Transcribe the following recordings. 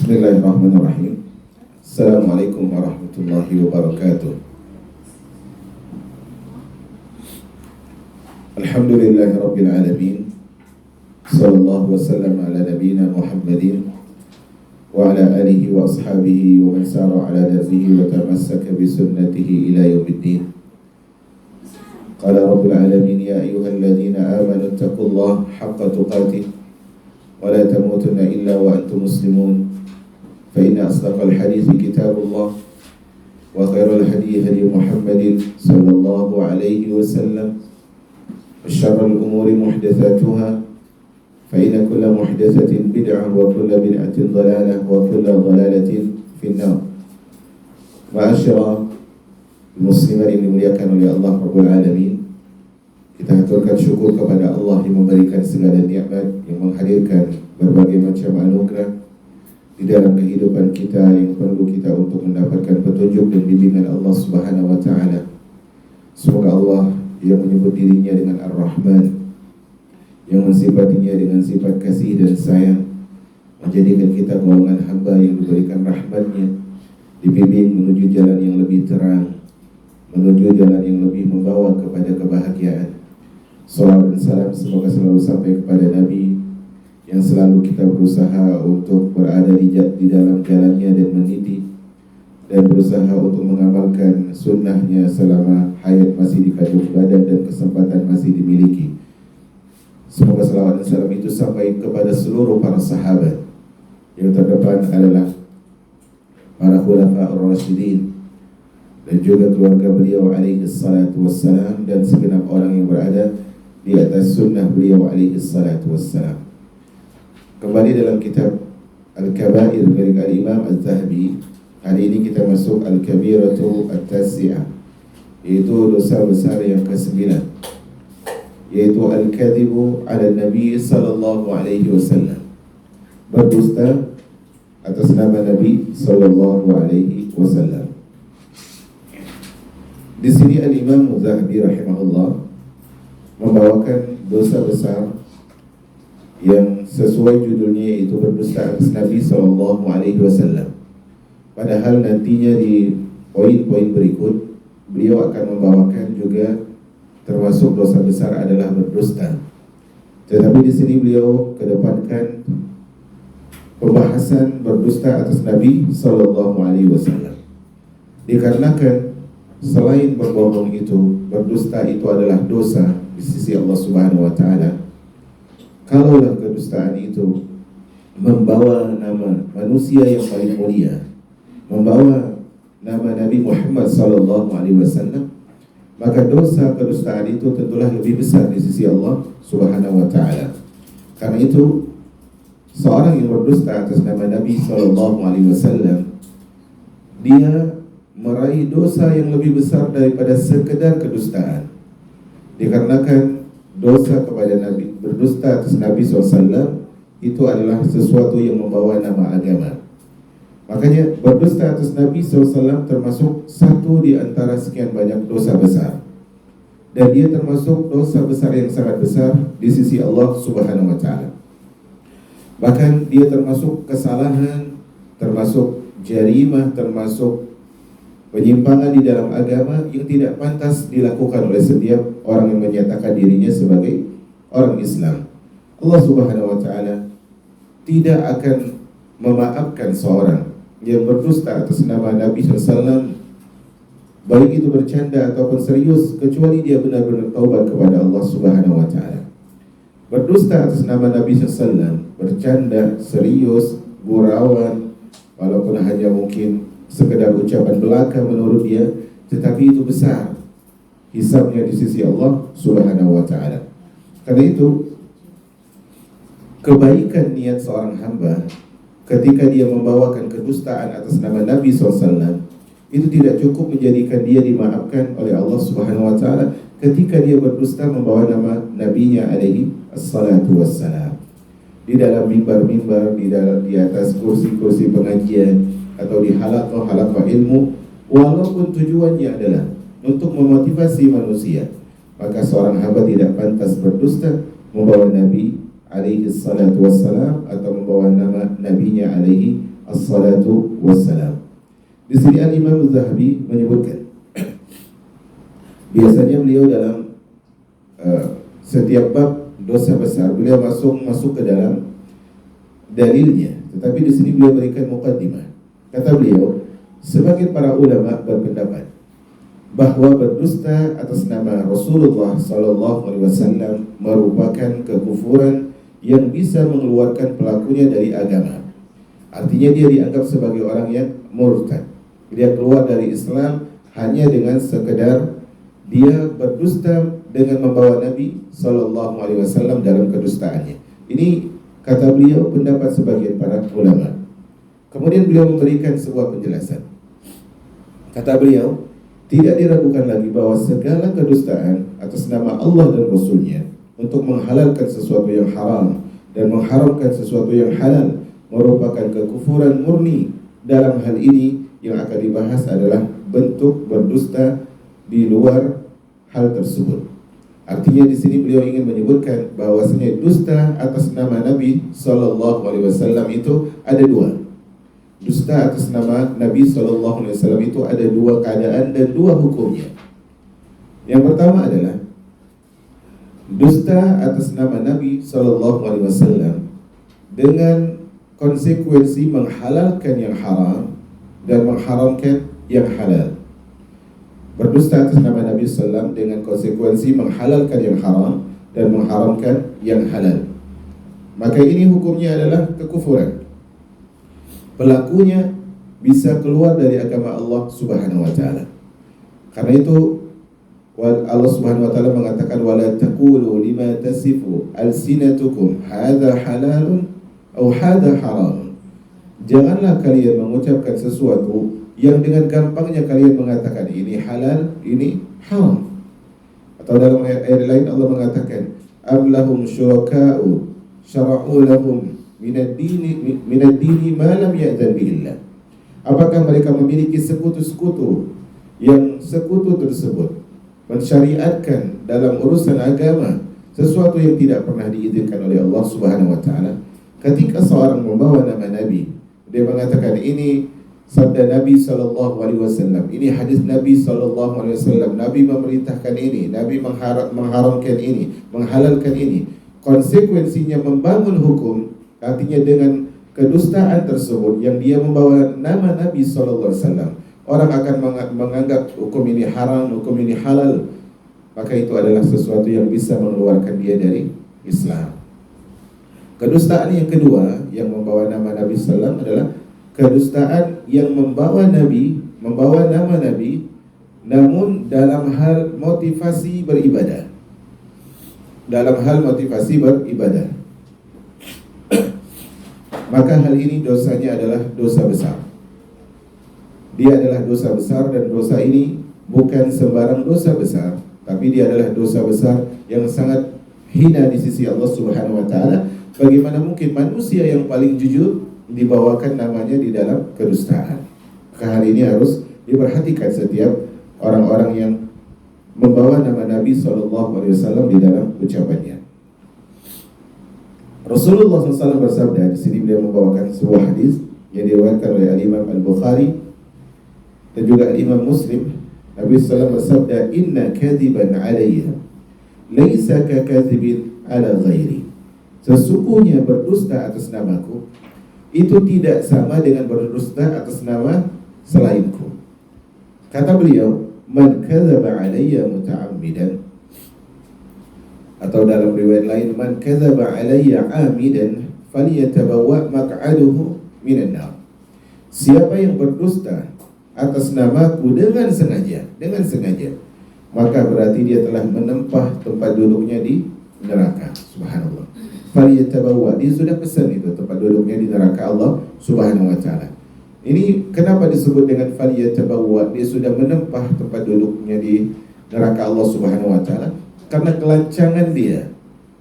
Bismillahirrahmanirrahim. Assalamualaikum warahmatullahi wabarakatuh. Alhamdulillahi rabbil alamin. Sallallahu wasallam ala nabiyyina Muhammadin wa ala alihi wa ashabihi wa man sara ala darbihi wa tamassaka bi sunnatihi ila yaumiddin. Qala rabbul alamin ya ayyuhalladzina amanu taqullaha haqqa tuqatih wa la tamutunna illa wa antum muslimun. فإن أصدق الحديث كتاب الله وخير الهدي هدي محمد صلى الله عليه وسلم وشر الأمور محدثاتها فإن كل محدثة بدعة وكل بدعة ضلالة وكل ضلالة في النار. Ma'asyara muslimin yang dimuliakan oleh Allah Rabbul Alamin, kita haturkan syukur kepada Allah yang memberikan segala nikmat, yang menghadirkan berbagai macam anugerah di dalam kehidupan kita yang perlu kita untuk mendapatkan petunjuk dan bimbingan Allah Subhanahu wa taala. Semoga Allah yang menyebut dirinya dengan Ar-Rahman, yang mensifatinya dengan sifat kasih dan sayang, menjadikan kita golongan hamba yang diberikan rahmatnya, dibimbing menuju jalan yang lebih terang, menuju jalan yang lebih membawa kepada kebahagiaan. Salawat dan salam semoga selalu sampai kepada Nabi yang selalu kita berusaha untuk berada di dalam jalannya dan meniti dan berusaha untuk mengamalkan sunnahnya selama hayat masih dikandung badan dan kesempatan masih dimiliki. Semoga salawat dan salam itu sampai kepada seluruh para sahabat. Yang terdepan adalah para khulafa ar-rasyidin dan juga keluarga beliau alaihi salatu wassalam dan segenap orang yang berada di atas sunnah beliau alaihi salatu wassalam. Kembali dalam kitab Al-Kabair milik Al-Imam Al-Zahabi. Hari ini kita masuk Al-Kabiratu At-Tasi'ah, yaitu dosa besar yang ke-9, yaitu Al-Kadhibu ala Nabi sallallahu alaihi wasallam, berdusta atas nama Nabi sallallahu alaihi wasallam. Di sini Al-Imam Al-Zahabi rahimahullah membawakan dosa besar yang sesuai judulnya, itu berdusta atas Nabi sallallahu alaihi wasallam. Padahal nantinya di poin-poin berikut beliau akan membawakan juga termasuk dosa besar adalah berdusta. Tetapi di sini beliau kedepankan pembahasan berdusta atas Nabi sallallahu alaihi wasallam. Dikarenakan selain berbohong itu, berdusta itu adalah dosa di sisi Allah Subhanahu wa taala. Kalaulah kedustaan itu membawa nama manusia yang paling mulia, membawa nama Nabi Muhammad sallallahu alaihi wasallam, maka dosa kedustaan itu tentulah lebih besar di sisi Allah Subhanahu wa taala. Karena itu seorang yang berdusta atas nama Nabi sallallahu alaihi wasallam, dia meraih dosa yang lebih besar daripada sekedar kedustaan. Dikarenakan dosa kepada Nabi, berdusta atas Nabi SAW itu adalah sesuatu yang membawa nama agama. Makanya berdusta atas Nabi SAW termasuk satu di antara sekian banyak dosa besar, dan dia termasuk dosa besar yang sangat besar di sisi Allah Subhanahu wa taala. Bahkan dia termasuk kesalahan, termasuk jarimah, termasuk penyimpangan di dalam agama yang tidak pantas dilakukan oleh setiap orang yang menyatakan dirinya sebagai orang Islam. Allah Subhanahu wa taala tidak akan memaafkan seorang yang berdusta atas nama Nabi SAW, baik itu bercanda ataupun serius, kecuali dia benar-benar taubat kepada Allah Subhanahu wa taala. Berdusta atas nama Nabi SAW, bercanda, serius, gurauan, walaupun hanya mungkin sekedar ucapan belaka menurut dia, tetapi itu besar hisabnya di sisi Allah Subhanahu wa taala. Karena itu kebaikan niat seorang hamba ketika dia membawakan kedustaan atas nama Nabi SAW itu tidak cukup menjadikan dia dimaafkan oleh Allah Subhanahu wa taala ketika dia berdusta membawa nama nabinya alaihi assalatu wassalam di dalam mimbar-mimbar, di atas kursi-kursi pengajian atau di halaqah ilmu, walaupun tujuannya adalah untuk memotivasi manusia, maka seorang hamba tidak pantas berdusta membawa Nabi alaihi salatu wassalam atau membawa nama nabinya alaihi assalatu wassalam. Di sini Al-Imam Az-Zahabi menyebutkan, biasanya beliau dalam setiap bab dosa besar beliau masuk ke dalam dalilnya, tetapi di sini beliau berikan muqaddimah. Kata beliau, sebagian para ulama berpendapat bahwa berdusta atas nama Rasulullah SAW merupakan kekufuran yang bisa mengeluarkan pelakunya dari agama. Artinya dia dianggap sebagai orang yang murtad. Dia keluar dari Islam hanya dengan sekedar dia berdusta dengan membawa Nabi SAW dalam kedustaannya. Ini kata beliau pendapat sebagian para ulama. Kemudian beliau memberikan sebuah penjelasan. Kata beliau, tidak diragukan lagi bahwa segala kedustaan atas nama Allah dan Rasulnya untuk menghalalkan sesuatu yang haram dan mengharamkan sesuatu yang halal merupakan kekufuran murni. Dalam hal ini yang akan dibahas adalah bentuk berdusta di luar hal tersebut. Artinya di sini beliau ingin menyebutkan bahwasanya dusta atas nama Nabi SAW itu ada dua. Dusta atas nama Nabi SAW itu ada dua keadaan dan dua hukumnya. Yang pertama adalah dusta atas nama Nabi SAW dengan konsekuensi menghalalkan yang haram dan mengharamkan yang halal. Berdusta atas nama Nabi SAW dengan konsekuensi menghalalkan yang haram dan mengharamkan yang halal, maka ini hukumnya adalah kekufuran. Pelakunya bisa keluar dari agama Allah Subhanahu wa taala. Karena itu Allah Subhanahu wa taala mengatakan, wala taqulu lima tasifu alsinatukum hadza halalun aw hadza haram. Janganlah kalian mengucapkan sesuatu yang dengan gampangnya kalian mengatakan ini halal, ini haram. Atau dalam ayat lain Allah mengatakan, am lahum syuraka'u syara'u lahum minad dini ma lam ya'zan bihillah. Apakah mereka memiliki sekutu-sekutu yang sekutu tersebut mensyariatkan dalam urusan agama sesuatu yang tidak pernah diizinkan oleh Allah Subhanahu wa taala? Ketika seorang membawa nama Nabi, dia mengatakan ini sabda Nabi SAW, ini hadis Nabi SAW, Nabi memerintahkan ini, Nabi mengharamkan ini, menghalalkan ini. Konsekuensinya membangun hukum. Artinya dengan kedustaan tersebut yang dia membawa nama Nabi SAW, orang akan menganggap hukum ini haram, hukum ini halal. Maka itu adalah sesuatu yang bisa mengeluarkan dia dari Islam. Kedustaan yang kedua yang membawa nama Nabi SAW adalah kedustaan yang membawa nama Nabi namun dalam hal motivasi beribadah. Dalam hal motivasi beribadah, maka hal ini dosanya adalah dosa besar. Dia adalah dosa besar, dan dosa ini bukan sembarang dosa besar, tapi dia adalah dosa besar yang sangat hina di sisi Allah Subhanahu wa taala. Bagaimana mungkin manusia yang paling jujur dibawakan namanya di dalam kedustaan? Maka hal ini harus diperhatikan setiap orang-orang yang membawa nama Nabi SAW di dalam ucapannya. Rasulullah SAW bersabda, di sini beliau membawakan sebuah hadis yang diriwayatkan oleh Al-Imam Al-Bukhari dan juga Al-Imam Muslim. Nabi SAW bersabda, inna kadhiban alayya laisa ka kadhibin ala ghairi. Sesungguhnya berdusta atas namaku itu tidak sama dengan berdusta atas nama selainku. Kata beliau, man kadzaba alayya muta'ammidan, atau dalam riwayat lain, man kadzaba alayya 'amidan falyatabawwa maq'aduhu minan nar. Siapa yang berdusta atas namaku dengan sengaja, maka berarti dia telah menempah tempat duduknya di neraka. Subhanallah. Falyatabawwa, dia sudah pesan itu tempat duduknya di neraka Allah Subhanahu wa taala. Ini kenapa disebut dengan falyatabawwa? Dia sudah menempah tempat duduknya di neraka Allah Subhanahu wa taala karena kelancangan dia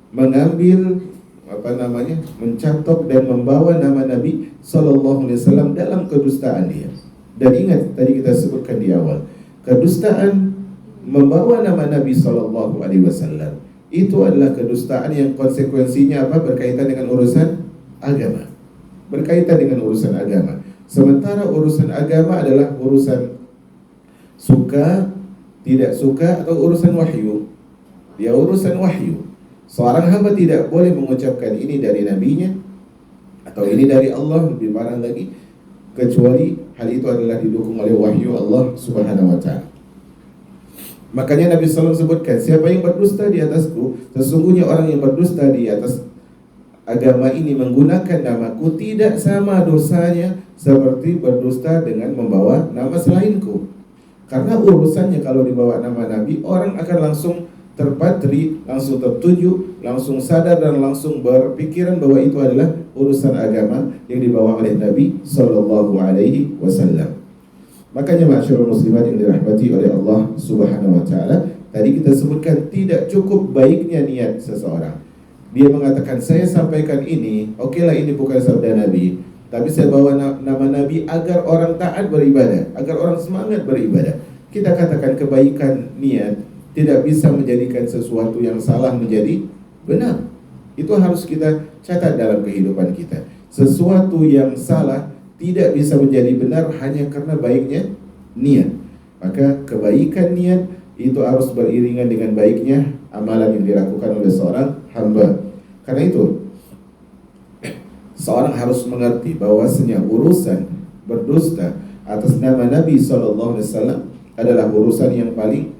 mengambil mencatok dan membawa nama Nabi sallallahu alaihi wasallam dalam kedustaan dia. Dan ingat tadi kita sebutkan di awal, kedustaan membawa nama Nabi sallallahu alaihi wasallam itu adalah kedustaan yang konsekuensinya apa? Berkaitan dengan urusan agama. berkaitan dengan urusan agama. Sementara urusan agama adalah urusan suka, tidak suka, atau urusan wahyu. Dia urusan wahyu. Seorang hamba tidak boleh mengucapkan ini dari nabinya atau ini dari Allah, lebih parah lagi, kecuali hal itu adalah didukung oleh wahyu Allah Subhanahu wa ta'ala. Makanya Nabi SAW sebutkan, siapa yang berdusta di atasku, sesungguhnya orang yang berdusta di atas agama ini menggunakan namaku tidak sama dosanya seperti berdusta dengan membawa nama selainku. Karena urusannya kalau dibawa nama Nabi, orang akan langsung terpatri, langsung tertuju, langsung sadar dan langsung berpikiran bahwa itu adalah urusan agama yang dibawa oleh Nabi Sallallahu Alaihi Wasallam. Makanya masyarakat muslimat yang dirahmati oleh Allah Subhanahu Wa Taala, tadi kita sebutkan tidak cukup baiknya niat seseorang. Dia mengatakan saya sampaikan ini, okelah ini bukan sabda Nabi, tapi saya bawa nama Nabi agar orang taat beribadah, agar orang semangat beribadah. Kita katakan kebaikan niat tidak bisa menjadikan sesuatu yang salah menjadi benar. Itu harus kita catat dalam kehidupan kita. Sesuatu yang salah tidak bisa menjadi benar hanya karena baiknya niat. Maka kebaikan niat itu harus beriringan dengan baiknya amalan yang dilakukan oleh seorang hamba. Karena itu seorang harus mengerti bahwasanya urusan berdusta atas nama Nabi SAW adalah urusan yang paling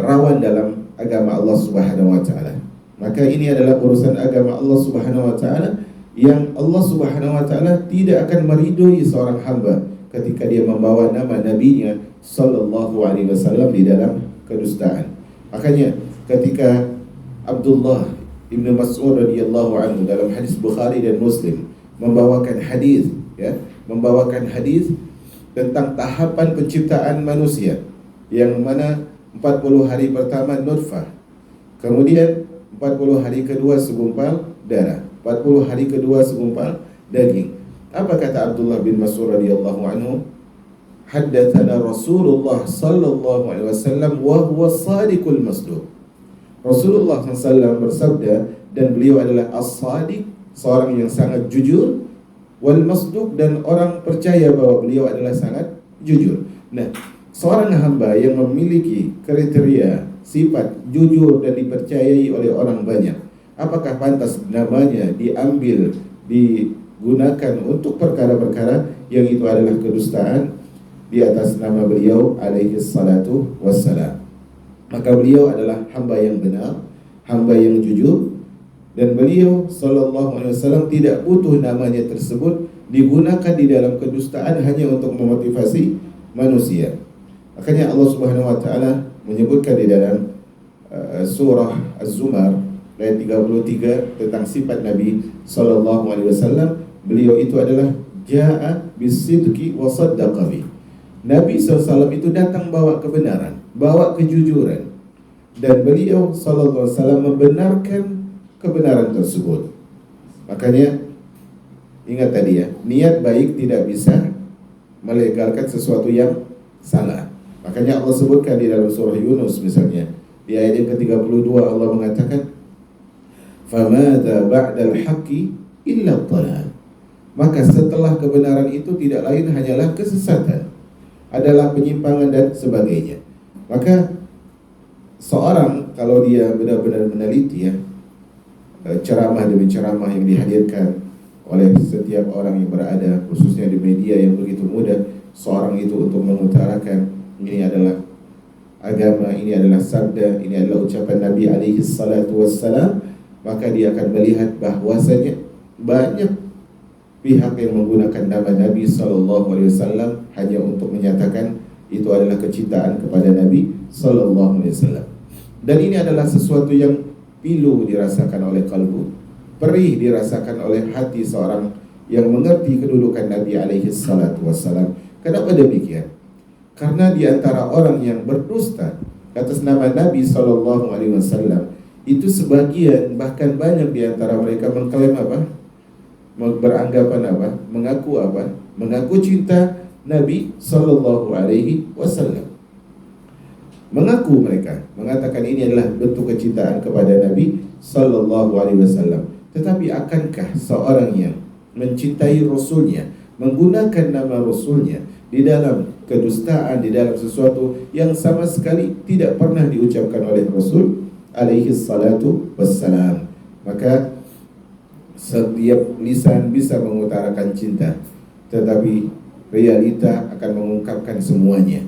rawan dalam agama Allah Subhanahu wa taala. Maka ini adalah urusan agama Allah Subhanahu wa taala yang Allah Subhanahu wa taala tidak akan meridhoi seorang hamba ketika dia membawa nama nabinya sallallahu alaihi wasallam di dalam kedustaan. Makanya ketika Abdullah Ibnu Mas'ud radhiyallahu anhu dalam hadis Bukhari dan Muslim membawakan hadis tentang tahapan penciptaan manusia, yang mana 40 hari pertama nutfah, kemudian 40 hari kedua segumpal darah, 40 hari kedua segumpal daging. Apa kata Abdullah bin Mas'ud radhiyallahu anhu? Haddatsana Rasulullah sallallahu alaihi wasallam wa huwa shadiqul masduq. Rasulullah SAW bersabda, dan beliau adalah as-sadiq, seorang yang sangat jujur, wal masduq, dan orang percaya bahwa beliau adalah sangat jujur. Nah, seorang hamba yang memiliki kriteria sifat jujur dan dipercayai oleh orang banyak, apakah pantas namanya diambil, digunakan untuk perkara-perkara yang itu adalah kedustaan di atas nama beliau alaihi salatu wassalam? Maka beliau adalah hamba yang benar, hamba yang jujur, dan beliau sallallahu alaihi wasallam tidak butuh namanya tersebut digunakan di dalam kedustaan hanya untuk memotivasi manusia. Makanya Allah Subhanahu wa taala menyebutkan di dalam surah Az-Zumar ayat 33 tentang sifat Nabi sallallahu alaihi wasallam, beliau itu adalah jaa bisidqi wa saddaqa bi. Nabi SAW itu datang bawa kebenaran, bawa kejujuran, dan beliau sallallahu alaihi wasallam membenarkan kebenaran tersebut. Makanya ingat tadi ya, niat baik tidak bisa melegalkan sesuatu yang salah. Makanya Allah sebutkan di dalam surah Yunus misalnya, di ayat yang ke-32 Allah mengatakan, "Famada ba'dal haqqi illa dhalal." Maka setelah kebenaran itu tidak lain hanyalah kesesatan, adalah penyimpangan dan sebagainya. Maka seorang kalau dia benar-benar meneliti ya, ceramah demi ceramah yang dihadirkan oleh setiap orang yang berada, khususnya di media yang begitu mudah seorang itu untuk mengutarakan ini adalah agama, ini adalah sabda, ini adalah ucapan Nabi alaihi salatu wassalam, maka dia akan melihat bahwasanya banyak pihak yang menggunakan nama Nabi sallallahu alaihi wasallam hanya untuk menyatakan itu adalah kecintaan kepada Nabi sallallahu alaihi wasallam. Dan ini adalah sesuatu yang pilu dirasakan oleh kalbu, perih dirasakan oleh hati seorang yang mengerti kedudukan Nabi alaihi salatu wassalam. Kenapa demikian? Karena di antara orang yang berdusta atas nama Nabi sallallahu alaihi wasallam itu sebagian, bahkan banyak di antara mereka mengklaim apa? Beranggapan apa? Mengaku apa? Mengaku cinta Nabi sallallahu alaihi wasallam. Mengaku mereka mengatakan ini adalah bentuk kecintaan kepada Nabi sallallahu alaihi wasallam. Tetapi akankah seorang yang mencintai Rasulnya, menggunakan nama Rasulnya di dalam kedustaan, di dalam sesuatu yang sama sekali tidak pernah diucapkan oleh Rasul alaihi salatu wassalam. Maka setiap lisan bisa mengutarakan cinta, tetapi realita akan mengungkapkan semuanya.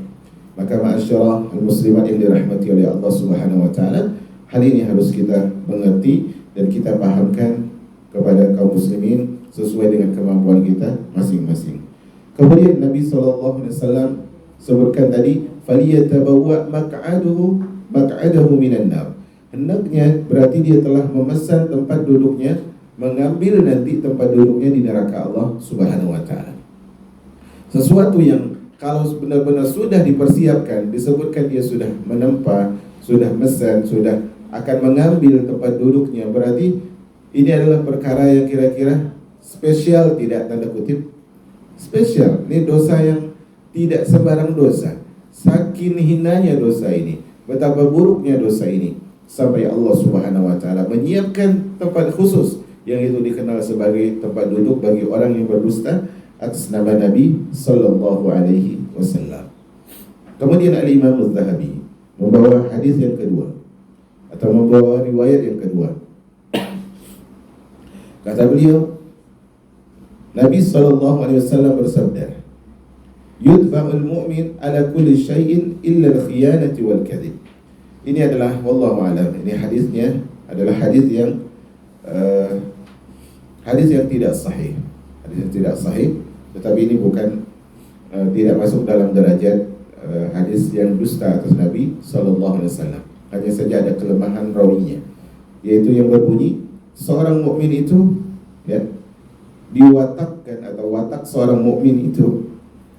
Maka ma'asyarah al-muslimat yang dirahmati oleh Allah Subhanahu wa taala, hal ini harus kita mengerti dan kita pahamkan kepada kaum muslimin sesuai dengan kemampuan kita masing-masing. Kemudian Nabi SAW sebutkan tadi, "Falyatabawwa maq'adahu minan nar." Hendaknya berarti dia telah memesan tempat duduknya, mengambil nanti tempat duduknya di neraka Allah Subhanahu wa taala. Sesuatu yang kalau benar-benar sudah dipersiapkan, disebutkan dia sudah menempa, sudah mesan, sudah akan mengambil tempat duduknya, berarti ini adalah perkara yang kira-kira spesial, tidak, tanda kutip spesial. Ini dosa yang tidak sembarang dosa. Saking hinanya dosa ini, betapa buruknya dosa ini, sampai Allah Subhanahu wa taala menyiapkan tempat khusus yang itu dikenal sebagai tempat duduk bagi orang yang berdusta atas nama Nabi sallallahu alaihi wasallam. Kemudian Al-Imam Az-Zahabi membawa hadis yang kedua atau membawa riwayat yang kedua. Kata beliau, Nabi sallallahu alaihi wasallam bersabda, "Yudfa'ul mu'min ala kulli syai'in illa al-khiyanati wal kadhib." Ini adalah wallahu a'lam. Ini hadisnya adalah hadis yang tidak sahih. Hadis yang tidak sahih, tetapi ini bukan tidak masuk dalam derajat hadis yang dusta atas Nabi sallallahu alaihi wasallam. Hanya saja ada kelemahan rawinya, yaitu yang berbunyi seorang mukmin itu diwatakkan atau watak seorang mukmin itu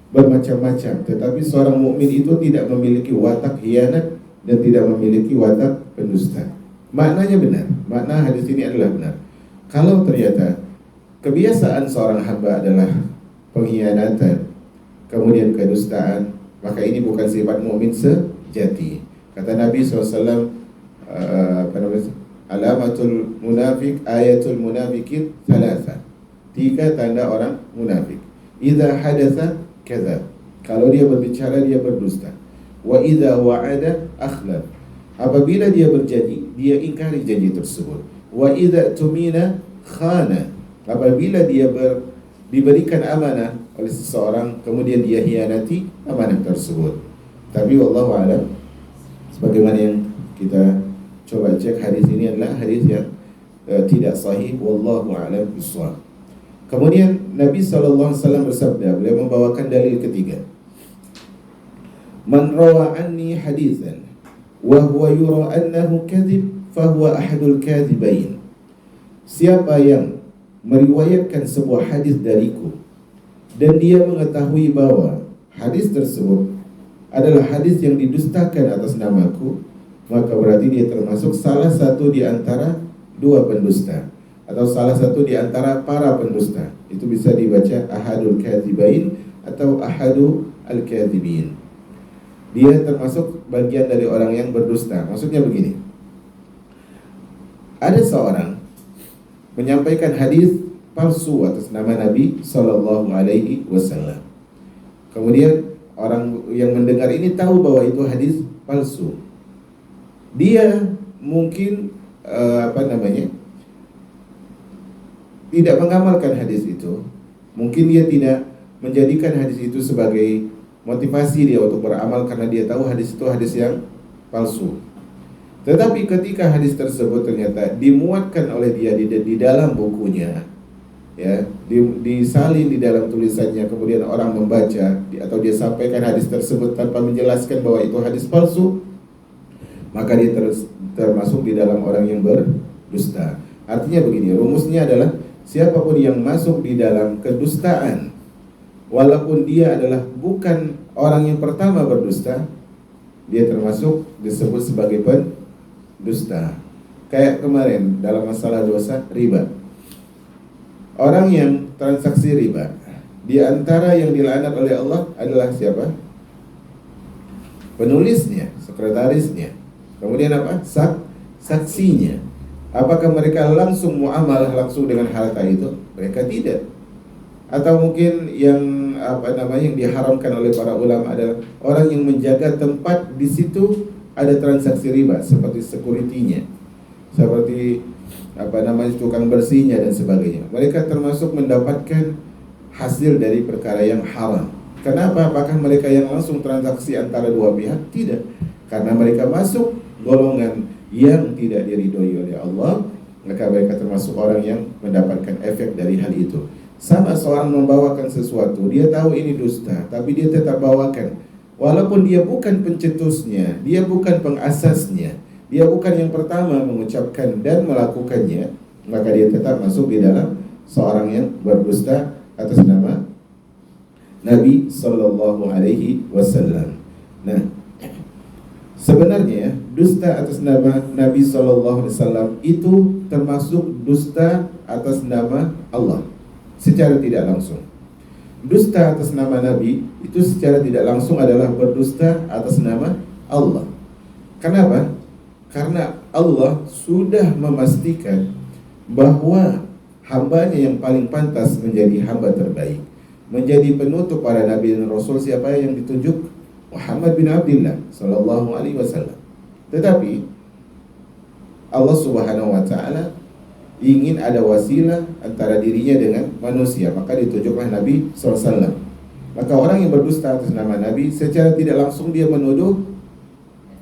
bermacam-macam, tetapi seorang mukmin itu tidak memiliki watak khianat dan tidak memiliki watak pendusta. Maknanya benar, makna hadis ini adalah benar. Kalau ternyata kebiasaan seorang hamba adalah pengkhianatan, kemudian kedustaan, maka ini bukan sifat mukmin sejati. Kata Nabi SAW, alamatul munafik, ayatul munafikin thalatha. 3 tanda orang munafik. Idza hadatsa kadzab. Kalau dia berbicara dia berdusta. Wa idza wa'ada akhlaf. Apabila dia berjanji, dia ingkari janji tersebut. Wa idza tumina khana. Apabila dia diberikan amanah oleh seseorang, kemudian dia hianati amanah tersebut. Tapi wallahu a'lam, sebagaimana yang kita coba cek, hadis ini adalah hadis yang tidak sahih, wallahu a'lam bishawab. Kemudian Nabi SAW bersabda, beliau membawakan dalil ketiga. Man rawa anni hadithan wa huwa yura annahu kadhib fa huwa ahadul kadhibain. Siapa yang meriwayatkan sebuah hadis dariku dan dia mengetahui bahwa hadis tersebut adalah hadis yang didustakan atas namaku, maka berarti dia termasuk salah satu di antara 2 pendusta, atau salah satu di antara para pendusta. Itu bisa dibaca ahadul kadhibain atau ahadu al-kadhibin. Dia termasuk bagian dari orang yang berdusta. Maksudnya begini, ada seorang menyampaikan hadis palsu atas nama Nabi sallallahu alaihi wasallam. Kemudian orang yang mendengar ini tahu bahwa itu hadis palsu. Dia mungkin tidak mengamalkan hadis itu. Mungkin dia tidak menjadikan hadis itu sebagai motivasi dia untuk beramal karena dia tahu hadis itu hadis yang palsu. Tetapi ketika hadis tersebut ternyata dimuatkan oleh dia di dalam bukunya, disalin di dalam tulisannya, kemudian orang membaca atau dia sampaikan hadis tersebut tanpa menjelaskan bahwa itu hadis palsu, maka dia termasuk di dalam orang yang berdusta. Artinya begini, rumusnya adalah siapapun yang masuk di dalam kedustaan, walaupun dia adalah bukan orang yang pertama berdusta, dia termasuk disebut sebagai pendusta. Kayak kemarin dalam masalah dosa riba. Orang yang transaksi riba, di antara yang dilaknat oleh Allah adalah siapa? Penulisnya, sekretarisnya. Kemudian apa? Saksinya. Apakah mereka langsung muamalah langsung dengan harta itu? Mereka tidak. Atau mungkin yang yang diharamkan oleh para ulama adalah orang yang menjaga tempat di situ ada transaksi riba, seperti security-nya, seperti tukang bersihnya dan sebagainya. Mereka termasuk mendapatkan hasil dari perkara yang haram. Kenapa? Apakah mereka yang langsung transaksi antara dua pihak? Tidak. Karena mereka masuk golongan yang tidak diridhoi oleh Allah, maka mereka termasuk orang yang mendapatkan efek dari hal itu. Sama seorang membawakan sesuatu, dia tahu ini dusta, tapi dia tetap bawakan. Walaupun dia bukan pencetusnya, dia bukan pengasasnya, dia bukan yang pertama mengucapkan dan melakukannya, maka dia tetap masuk di dalam seorang yang berdusta atas nama Nabi Sallallahu Alaihi Wasallam. Nah, sebenarnya dusta atas nama Nabi Sallallahu Alaihi Wasallam itu termasuk dusta atas nama Allah secara tidak langsung. Dusta atas nama Nabi itu secara tidak langsung adalah berdusta atas nama Allah. Kenapa? Karena Allah sudah memastikan bahwa hambanya yang paling pantas menjadi hamba terbaik, menjadi penutup para nabi dan rasul. Siapa yang ditunjuk? Muhammad bin Abdullah sallallahu alaihi wasallam. Tetapi Allah Subhanahu wa taala ingin ada wasilah antara dirinya dengan manusia, maka ditunjuklah Nabi sallallahu alaihi wasallam. Maka orang yang berdusta atas nama Nabi secara tidak langsung dia menuduh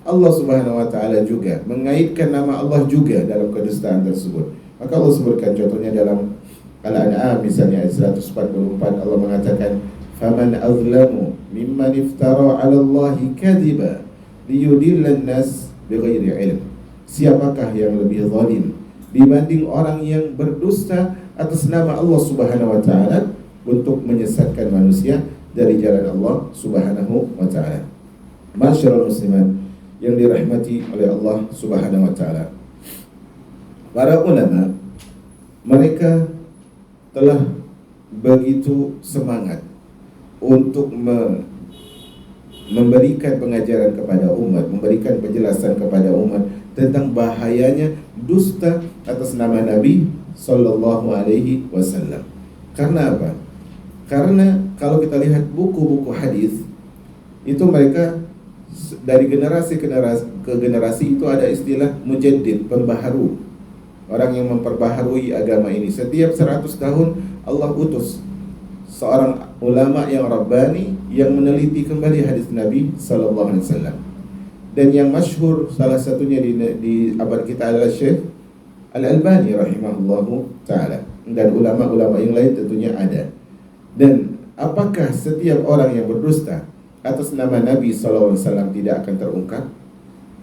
Allah Subhanahu wa taala juga, mengaitkan nama Allah juga dalam kedustaan tersebut. Maka Allah sebutkan contohnya dalam Al-An'am misalnya ayat 144, Allah mengatakan, "Faman azlamu mimman iftara 'ala Allahi kadhiba liyudillan nas bighairi ilm." Siapakah yang lebih zalim dibanding orang yang berdusta atas nama Allah Subhanahu wa taala untuk menyesatkan manusia dari jalan Allah Subhanahu wa taala. Masyaallah musliman yang dirahmati oleh Allah Subhanahu wa taala. Para ulama mereka telah begitu semangat untuk memberikan pengajaran kepada umat, memberikan penjelasan kepada umat tentang bahayanya dusta atas nama Nabi Sallallahu Alaihi Wasallam. Karena apa? Karena kalau kita lihat buku-buku hadis itu mereka dari generasi ke generasi itu ada istilah mujaddid, pembaharu. Orang yang memperbaharui agama ini. Setiap 100 tahun Allah utus seorang ulama yang rabbani yang meneliti kembali hadis Nabi sallallahu alaihi wasallam. Dan yang masyhur salah satunya di abad kita adalah Syekh Al-Albani rahimahullahu taala, dan ulama-ulama yang lain tentunya ada. Dan apakah setiap orang yang berdusta atas nama Nabi sallallahu alaihi wasallam tidak akan terungkap?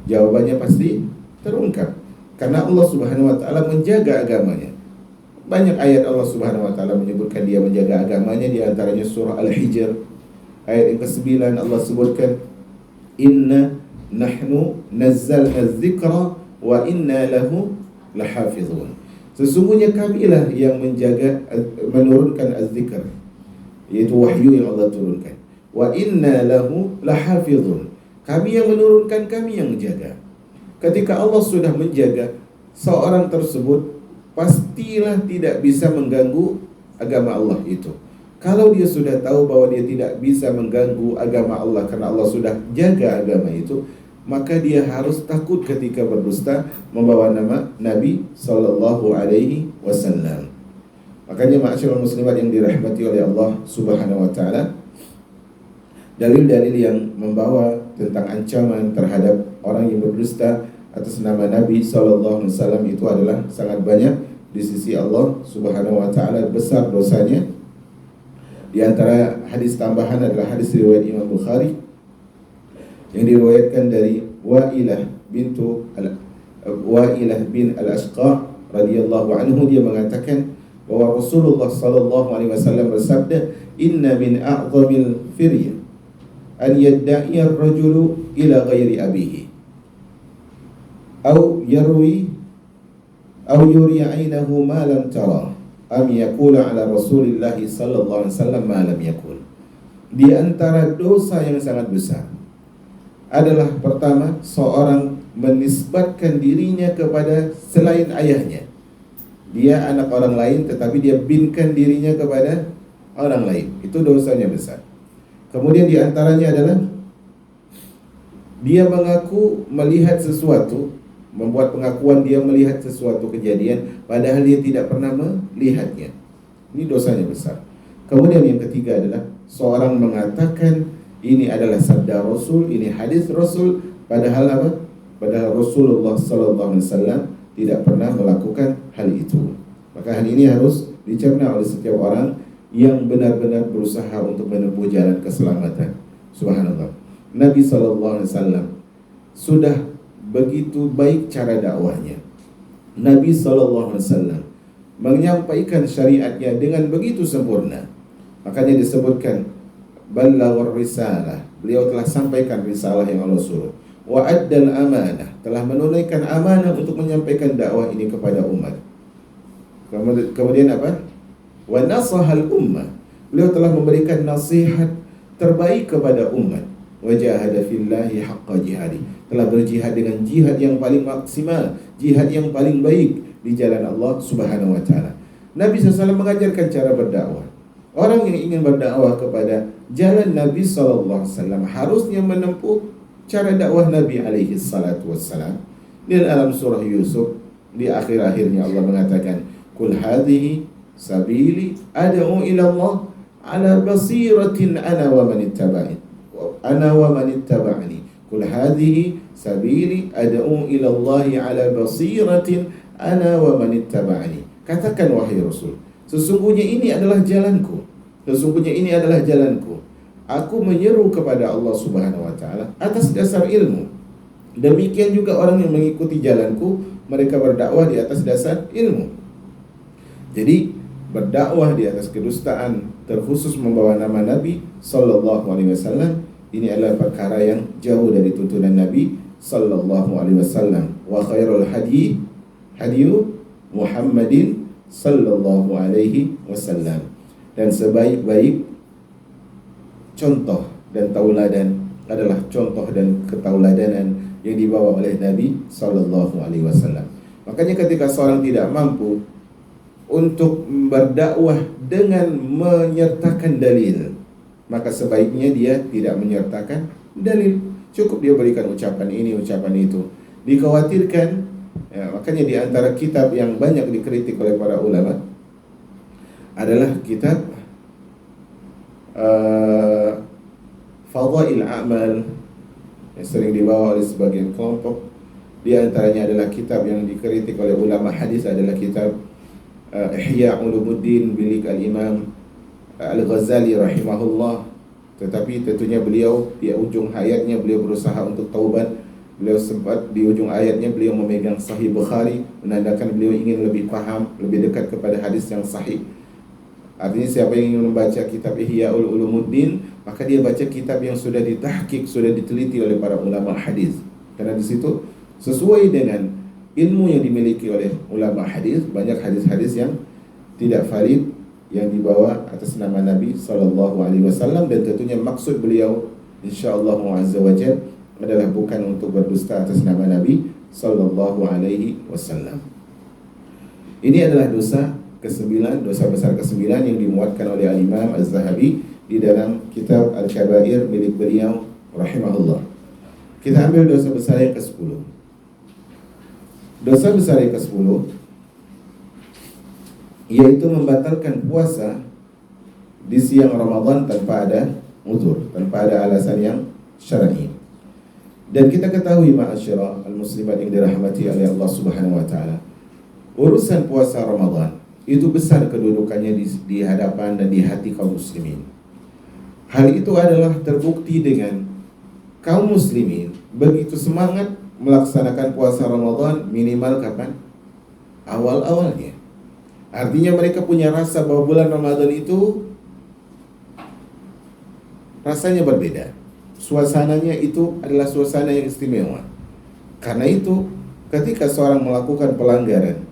Jawabannya pasti terungkap. Karena Allah Subhanahu wa taala menjaga agamanya. Banyak ayat Allah Subhanahu wa taala menyebutkan dia menjaga agamanya, di antaranya surah Al-Hijr ayat yang ke-9 Allah sebutkan, "Inna nahnu nazzalna dzikra wa inna lahu lahafizun." Sesungguhnya kamilah yang menjaga, menurunkan az-zikr, yaitu wahyu yang Allah turunkan. Wa inna lahu lahafizun. Kami yang menurunkan, kami yang menjaga. Ketika Allah sudah menjaga seorang tersebut, pastilah tidak bisa mengganggu agama Allah itu. Kalau dia sudah tahu bahwa dia tidak bisa mengganggu agama Allah karena Allah sudah jaga agama itu, maka dia harus takut ketika berdusta membawa nama Nabi Sallallahu Alaihi Wasallam. Makanya ma'asyiral muslimat yang dirahmati oleh Allah Subhanahu wa taala, dalil-dalil yang membawa tentang ancaman terhadap orang yang berdusta atas nama Nabi sallallahu alaihi wasallam itu adalah sangat banyak di sisi Allah Subhanahu wa taala, besar dosanya. Di antara hadis tambahan adalah hadis riwayat Imam Bukhari yang diriwayatkan dari Wa'ilah bin Al-Ashqa radhiyallahu anhu. Dia mengatakan bahwa Rasulullah sallallahu alaihi wasallam bersabda, "Inna min a'zamil firya an yadda'i ar-rajulu ila ghairi abihi aw yarwi aw yuri 'ainahu ma lam tara am yaqula 'ala Rasulillah sallallahu alaihi wasallam ma lam yaqul." Di antara dosa yang sangat besar adalah pertama, seorang menisbatkan dirinya kepada selain ayahnya. Dia anak orang lain tetapi dia binkan dirinya kepada orang lain. Itu dosanya besar. Kemudian di antaranya adalah dia mengaku melihat sesuatu, membuat pengakuan dia melihat sesuatu kejadian padahal dia tidak pernah melihatnya. Ini dosanya besar. Kemudian yang ketiga adalah seorang mengatakan ini adalah sabda Rasul, ini hadis Rasul, padahal apa? Padahal Rasulullah sallallahu alaihi wasallam tidak pernah melakukan hal itu. Maka hal ini harus dicerna oleh setiap orang yang benar-benar berusaha untuk menempuh jalan keselamatan. Subhanallah. Nabi sallallahu alaihi wasallam sudah begitu baik cara dakwahnya. Nabi sallallahu alaihi wasallam menyampaikan syariatnya dengan begitu sempurna. Makanya disebutkan ballaghur risalah. Beliau telah sampaikan risalah yang Allah suruh. Wa addal amanah, telah menunaikan amanah untuk menyampaikan dakwah ini kepada umat. Kemudian apa? Wa nasahal ummah. Beliau telah memberikan nasihat terbaik kepada umat. Wa jahada fillahi haqqa jihadi. Telah berjihad dengan jihad yang paling maksimal, jihad yang paling baik di jalan Allah Subhanahu wa taala. Nabi SAW mengajarkan cara berdakwah. Orang yang ingin berdakwah kepada jalan Nabi SAW harusnya menempuh cara dakwah Nabi alaihi salatu wassalam. Di dalam surah Yusuf di akhir-akhirnya Allah mengatakan, "Qul hadhihi sabili ad'u ila Allah ala basiratin ana wa man ittaba'ani." Ana wa man ittaba'ani. Qul hadhihi sabili ad'u ila Allah ala basiratin ana wa man ittaba'ani. Katakan wahai Rasul, sesungguhnya ini adalah jalanku. Sesungguhnya ini adalah jalanku. Aku menyeru kepada Allah Subhanahu wa taala atas dasar ilmu. Demikian juga orang yang mengikuti jalanku, mereka berdakwah di atas dasar ilmu. Jadi berdakwah di atas kedustaan, terkhusus membawa nama Nabi sallallahu alaihi wasallam, ini adalah perkara yang jauh dari tuntunan Nabi sallallahu alaihi wasallam. Wa khairul hadi hadiyu Muhammadin sallallahu alaihi wasallam. Dan sebaik-baik contoh dan tauladan adalah contoh dan ketauladanan yang dibawa oleh Nabi sallallahu alaihi wasallam. Makanya ketika seorang tidak mampu untuk berdakwah dengan menyertakan dalil, maka sebaiknya dia tidak menyertakan dalil. Cukup dia berikan ucapan ini, ucapan itu. Dikhawatirkan, ya, makanya di antara kitab yang banyak dikritik oleh para ulama adalah kitab Fadail A'mal yang sering dibawa oleh sebagian kelompok. Di antaranya adalah kitab yang dikritik oleh ulama hadis adalah kitab Ihya Ulumuddin bilik Al-Imam Al-Ghazali rahimahullah. Tetapi tentunya beliau di ujung hayatnya beliau berusaha untuk taubat. Beliau sempat di ujung ayatnya beliau memegang Sahih Bukhari, menandakan beliau ingin lebih paham, lebih dekat kepada hadis yang sahih. Artinya siapa yang ingin membaca kitab Ihya Ulumuddin, maka dia baca kitab yang sudah ditahqiq, sudah diteliti oleh para ulama hadis. Karena di situ sesuai dengan ilmu yang dimiliki oleh ulama hadis, banyak hadis-hadis yang tidak valid yang dibawa atas nama Nabi sallallahu alaihi wasallam, dan tentunya maksud beliau insyaallah azza wajalla adalah bukan untuk berdusta atas nama Nabi sallallahu alaihi wasallam. Ini adalah dosa ke-9, dosa besar ke-9 yang dimuatkan oleh Al-Imam Az-Zahabi di dalam kitab Al-Kabair milik beliau rahimahullah. Kita ambil dosa besar yang ke-10. Dosa besar yang ke-10 yaitu membatalkan puasa di siang Ramadan tanpa ada uzur, tanpa ada alasan yang syar'i. Dan kita ketahui ma'asyara al-muslimat yang dirahmati oleh Allah Subhanahu wa taala, urusan puasa Ramadan itu besar kedudukannya di hadapan dan di hati kaum muslimin. Hal itu adalah terbukti dengan kaum muslimin begitu semangat melaksanakan puasa Ramadan minimal kapan? Awal-awalnya. Artinya mereka punya rasa bahwa bulan Ramadan itu rasanya berbeda. Suasananya itu adalah suasana yang istimewa. Karena itu ketika seorang melakukan pelanggaran,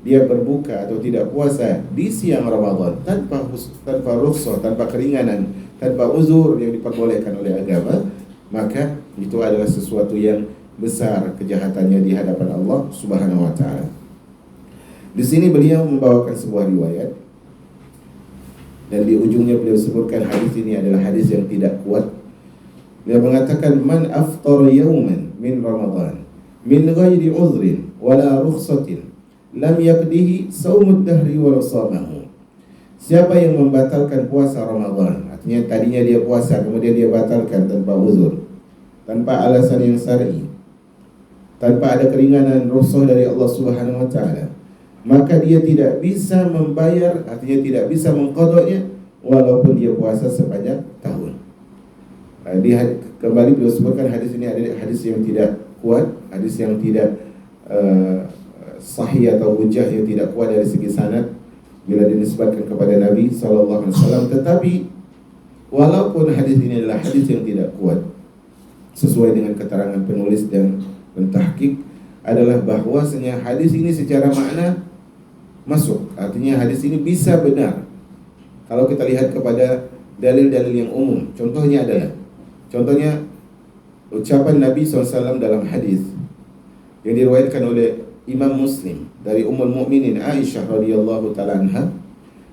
dia berbuka atau tidak puasa di siang Ramadan tanpa rukhsah, tanpa keringanan, tanpa uzur yang diperbolehkan oleh agama, maka itu adalah sesuatu yang besar kejahatannya di hadapan Allah Subhanahu wa taala. Di sini beliau membawakan sebuah riwayat Dan di ujungnya beliau sebutkan hadis ini adalah hadis yang tidak kuat. Dia mengatakan, man aftara yawman min Ramadan min ghairi uzrin wala rukhsatin lam yaqdihi saumud dahri wala samahu. Siapa yang membatalkan puasa Ramadan, artinya tadinya dia puasa kemudian dia batalkan tanpa uzur, tanpa alasan yang syar'i, tanpa ada keringanan rukhsah dari Allah Subhanahu wa taala, maka dia tidak bisa membayar, artinya tidak bisa mengqadanya walaupun dia puasa sepanjang tahun. Kembali beliau sebutkan hadis ini adalah hadis yang tidak kuat, hadis yang tidak sahih atau hujah yang tidak kuat dari segi sanad bila dinisbatkan kepada Nabi SAW. Tetapi walaupun hadis ini adalah hadis yang tidak kuat, sesuai dengan keterangan penulis dan pentahqiq adalah bahwasanya hadis ini secara makna masuk, artinya hadis ini bisa benar kalau kita lihat kepada dalil-dalil yang umum. Contohnya ucapan Nabi SAW dalam hadis yang diriwayatkan oleh Imam Muslim dari Ummul Mukminin Aisyah radhiyallahu taala anha.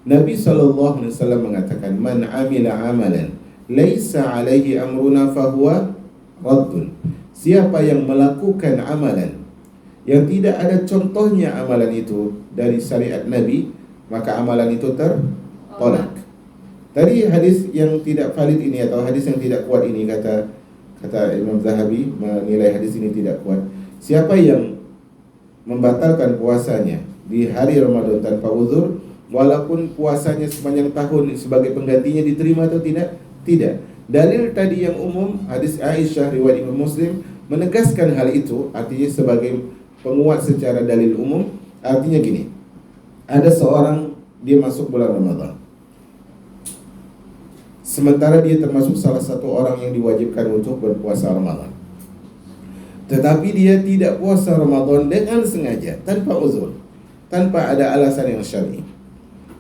Nabi SAW mengatakan, man amila amalan laisa alaihi amruna fahuwa raddun. Siapa yang melakukan amalan yang tidak ada contohnya amalan itu dari syariat Nabi, maka amalan itu tertolak. Tadi hadis yang tidak valid ini atau hadis yang tidak kuat ini, kata Imam Zahabi menilai hadis ini tidak kuat. Siapa yang membatalkan puasanya di hari Ramadan tanpa uzur, walaupun puasanya sepanjang tahun sebagai penggantinya, diterima atau tidak? Tidak. Dalil tadi yang umum, hadis Aisyah riwayat Imam Muslim, menegaskan hal itu, artinya sebagai penguat secara dalil umum. Artinya gini, ada seorang, dia masuk bulan Ramadan, sementara dia termasuk salah satu orang yang diwajibkan untuk berpuasa Ramadan, tetapi dia tidak puasa Ramadan dengan sengaja, tanpa uzur, tanpa ada alasan yang syar'i.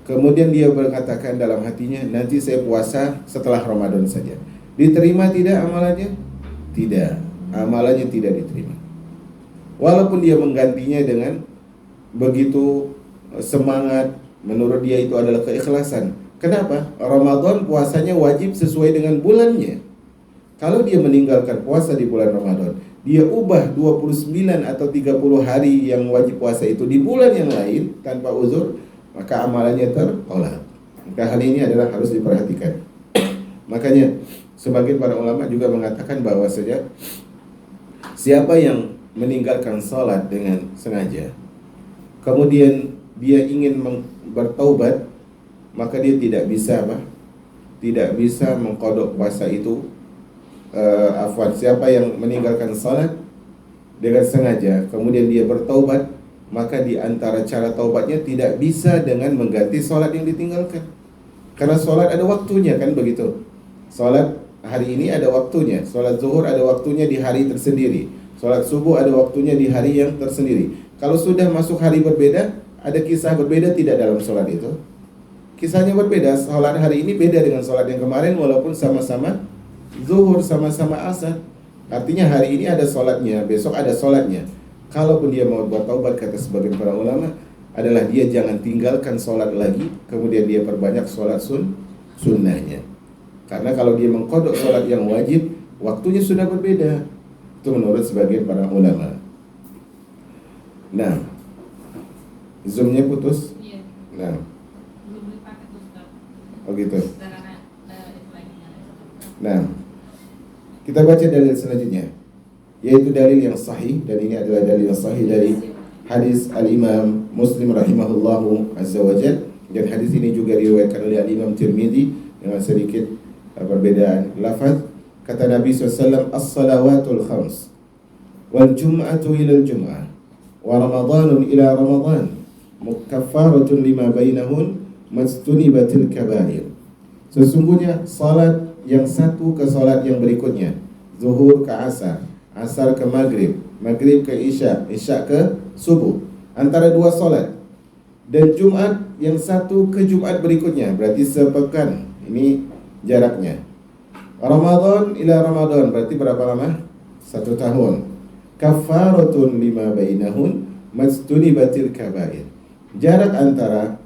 Kemudian dia berkatakan dalam hatinya, nanti saya puasa setelah Ramadan saja. Diterima tidak amalannya? Tidak, amalannya tidak diterima. Walaupun dia menggantinya dengan begitu semangat, menurut dia itu adalah keikhlasan. Kenapa? Ramadan puasanya wajib sesuai dengan bulannya. Kalau dia meninggalkan puasa di bulan Ramadan, dia ubah 29 atau 30 hari yang wajib puasa itu di bulan yang lain tanpa uzur, maka amalannya tertolak. Maka hal ini adalah harus diperhatikan. Makanya sebagian para ulama juga mengatakan bahwa saja siapa yang meninggalkan salat dengan sengaja, kemudian dia ingin bertaubat, maka dia tidak bisa tidak bisa mengqadha puasa itu. Siapa yang meninggalkan salat dengan sengaja kemudian dia bertaubat, maka di antara cara taubatnya tidak bisa dengan mengganti salat yang ditinggalkan. Karena salat ada waktunya, kan begitu. Salat hari ini ada waktunya, salat zuhur ada waktunya di hari tersendiri, salat subuh ada waktunya di hari yang tersendiri. Kalau sudah masuk hari berbeda, ada kisah berbeda tidak dalam salat itu? Kisahnya berbeda. Salat hari ini beda dengan salat yang kemarin walaupun sama-sama zuhur, sama-sama asar. Artinya hari ini ada salatnya, besok ada salatnya. Kalaupun dia mau bertaubat, kata sebagian para ulama, adalah dia jangan tinggalkan salat lagi, kemudian dia perbanyak salat sunnahnya. Karena kalau dia mengqadha salat yang wajib, waktunya sudah berbeda. Itu menurut sebagian para ulama. Nah, zoomnya putus. Iya. Nah, Belum dipakai tuh, Ustaz. oh gitu. Karena itu lagi nyala. Nah, kita baca dalil selanjutnya, yaitu dalil yang sahih, dan ini adalah dalil yang sahih dari hadis Al-Imam Muslim rahimahullahu azza wa jalla, dan hadis ini juga diriwayatkan oleh Al-Imam Tirmidzi dengan sedikit perbedaan lafaz. Kata Nabi SAW, as-salawatul khams wal jum'atu ila al-jum'ah wa ramadanun ila ramadan mukaffaratun lima bainahun mastunibatil kabair. Sesungguhnya salat yang satu ke salat yang berikutnya, zuhur ke asar, asar ke maghrib, maghrib ke isya, isya ke subuh, antara dua salat, dan Jumat yang satu ke Jumat berikutnya, berarti sepekan, ini jaraknya. Ramadan ila Ramadan, berarti berapa lama? 1 tahun. Kafaratun lima bainahun mastunibatil kabair. Jarak antara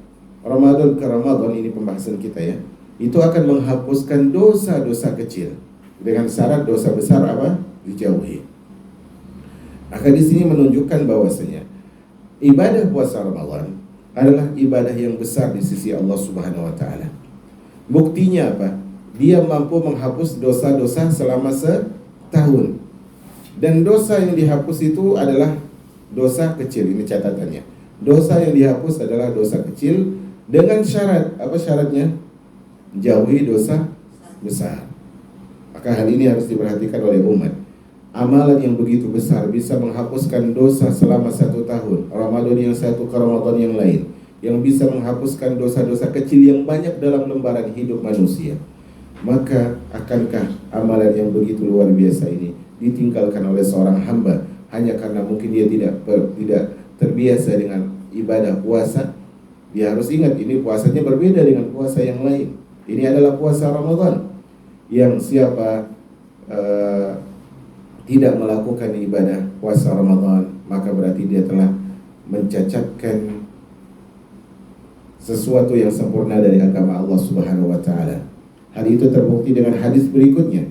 Ramadan ke Ramadan, ini pembahasan kita ya, itu akan menghapuskan dosa-dosa kecil. Dengan syarat dosa besar apa? Dijauhi. Maka di sini menunjukkan bahwasanya ibadah puasa Ramadan adalah ibadah yang besar di sisi Allah Subhanahu wa taala. Buktinya apa? Dia mampu menghapus dosa-dosa selama setahun. Dan dosa yang dihapus itu adalah dosa kecil, ini catatannya. Dosa yang dihapus adalah dosa kecil dengan syarat, apa syaratnya? Jauhi dosa besar. Maka hal ini harus diperhatikan oleh umat. Amalan yang begitu besar bisa menghapuskan dosa selama 1 tahun, Ramadan yang satu ke Ramadan yang lain, yang bisa menghapuskan dosa-dosa kecil yang banyak dalam lembaran hidup manusia. Maka akankah amalan yang begitu luar biasa ini ditinggalkan oleh seorang hamba hanya karena mungkin dia tidak terbiasa dengan ibadah puasa? Dia harus ingat, ini puasanya berbeda dengan puasa yang lain. Ini adalah puasa Ramadan. Yang siapa tidak melakukan ibadah puasa Ramadan, maka berarti dia telah mencacatkan sesuatu yang sempurna dari agama Allah Subhanahu wa taala. Hal itu terbukti dengan hadis berikutnya.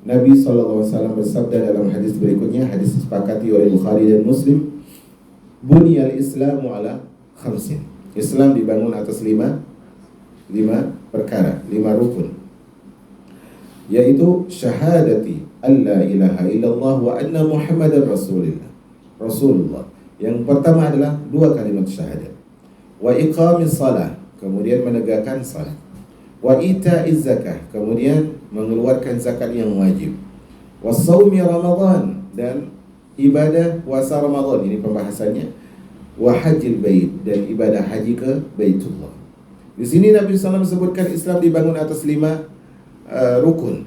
Nabi SAW bersabda dalam hadis berikutnya, hadis disepakati oleh Bukhari dan Muslim, Bunyal Islamu ala khamsin. Islam dibangun atas lima perkara, 5 rukun, yaitu syahadati alla ilaha illallah wa anna muhammadar Rasulullah. Yang pertama adalah 2 kalimat syahadat. Wa iqamis salah, kemudian menegakkan salat. Wa ita'iz zakah, kemudian mengeluarkan zakat yang wajib. Wa shaumi Ramadan, dan ibadah puasa Ramadan, ini pembahasannya. Wa hajjil bait, dan ibadah haji ke Baitullah. Di sini Nabi SAW sebutkan Islam dibangun atas 5 rukun.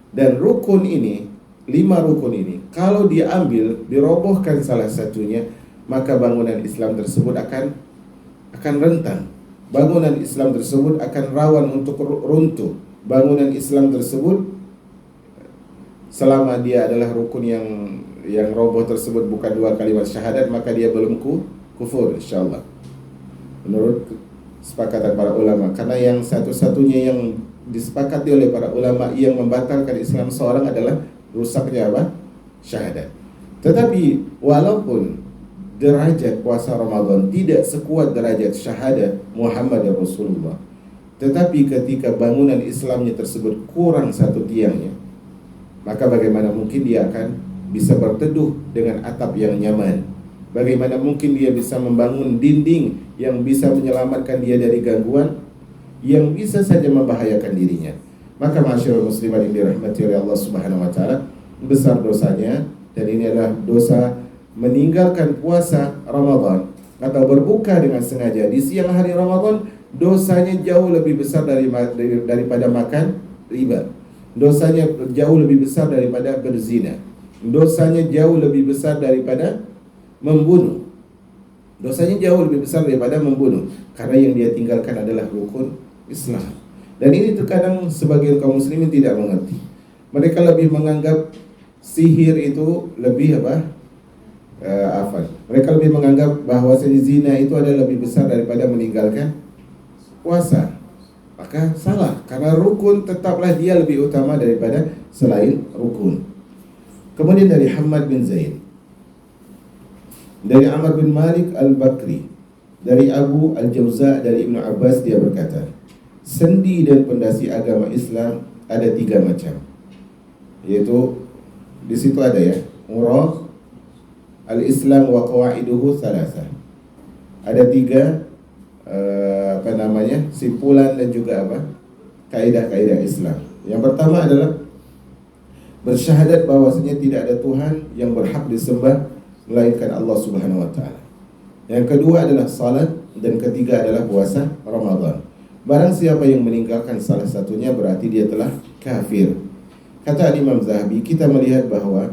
Dan rukun ini, 5 rukun ini, kalau diambil, dirobohkan salah satunya, maka bangunan Islam tersebut akan rentan. Bangunan Islam tersebut akan rawan untuk runtuh. Bangunan Islam tersebut, selama dia adalah rukun yang roboh tersebut bukan 2 kalimat syahadat, maka dia belum kufur insyaallah, menurut sepakatan para ulama. Karena yang satu-satunya yang disepakati oleh para ulama yang membatalkan Islam seorang adalah rusaknya apa? Syahadat. Tetapi walaupun derajat puasa Ramadan tidak sekuat derajat syahadat Muhammad Rasulullah, tetapi ketika bangunan Islamnya tersebut kurang 1 tiangnya, maka bagaimana mungkin dia akan bisa berteduh dengan atap yang nyaman? Bagaimana mungkin dia bisa membangun dinding yang bisa menyelamatkan dia dari gangguan yang bisa saja membahayakan dirinya? Maka masyaallah muslimat yang dirahmati oleh Allah Subhanahu wa taala, besar dosanya, dan ini adalah dosa meninggalkan puasa Ramadan atau berbuka dengan sengaja di siang hari Ramadan. Dosanya jauh lebih besar daripada makan riba. Dosanya jauh lebih besar daripada berzina. Dosanya jauh lebih besar daripada membunuh. Dosanya jauh lebih besar daripada membunuh, karena yang dia tinggalkan adalah rukun Islam. Dan ini terkadang sebagian kaum muslimin tidak mengerti. Mereka lebih menganggap sihir itu lebih mereka lebih menganggap bahwa zina itu adalah lebih besar daripada meninggalkan puasa. Maka salah, karena rukun tetaplah dia lebih utama daripada selain rukun. Kemudian dari Hamad bin Zaid, dari Amr bin Malik al-Bakri, dari Abu al-Jawza, dari Ibnu Abbas, dia berkata, sendi dan pondasi agama Islam ada 3 macam. Yaitu di situ ada ya, urah al-Islam wa qawaiduhu thalatha. Ada 3 simpulan dan juga kaidah-kaidah Islam. Yang pertama adalah bersyahadat bahwasanya tidak ada Tuhan yang berhak disembah melainkan Allah Subhanahu wa taala. Yang kedua adalah salat, dan ketiga adalah puasa Ramadan. Barang siapa yang meninggalkan salah satunya berarti dia telah kafir. Kata Imam Zahabi, kita melihat bahwa